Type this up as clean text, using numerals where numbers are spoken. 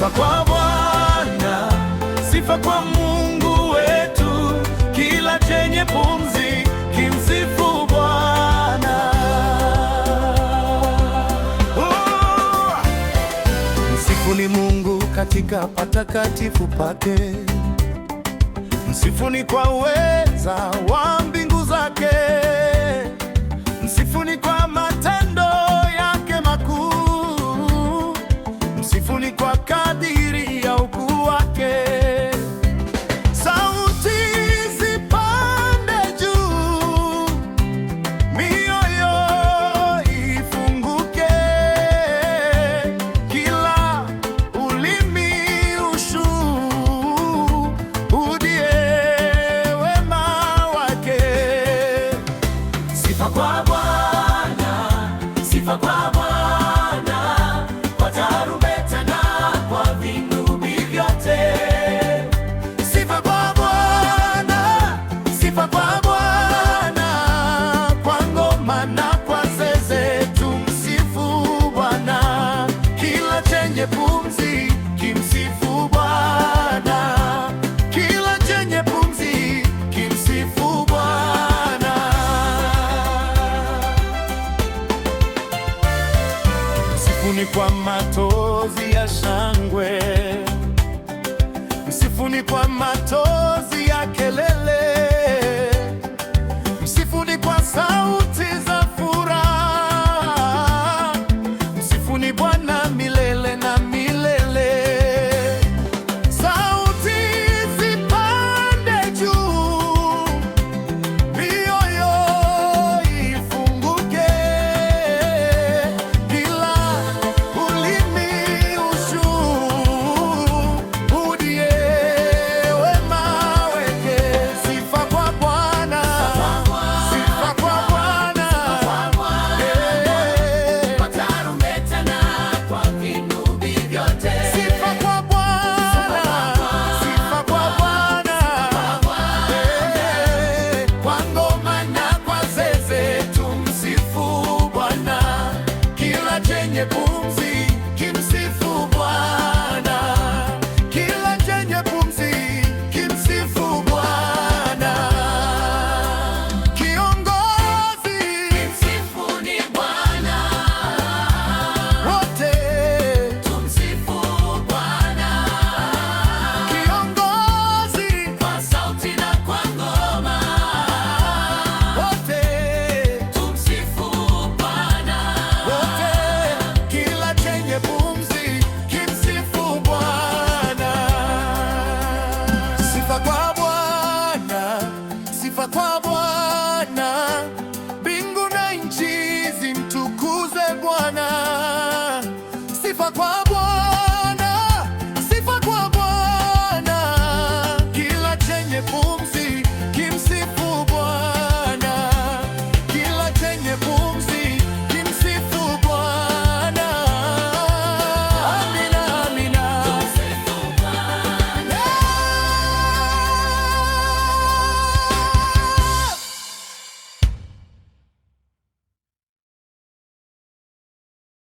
Sifa kwa Bwana, sifa kwa Mungu wetu, kila chenye pumzi kimsifu Bwana. Msifuni Mungu katika patakatifu pake, msifuni kwa uweza wa mbingu zake, msifuni kwa matendo yake makuu, msifuni kwa kadiri ya ukuu wake. Sauti zipande juu, mioyo ifunguke, kila ulimi ushuhudie wema wake. Sifa kwa Bwana, sifa kwa Bwana, kwa tarumbeta na kwa vinubi vyote. Sifa kwa Bwana, sifa kwa Bwana, kwa ngoma na kwa zeze tumsifu Bwana. Kila chenye pumzi kimsifu Bwana, kila chenye pumzi kimsifu Bwana. Msifuni kwa mato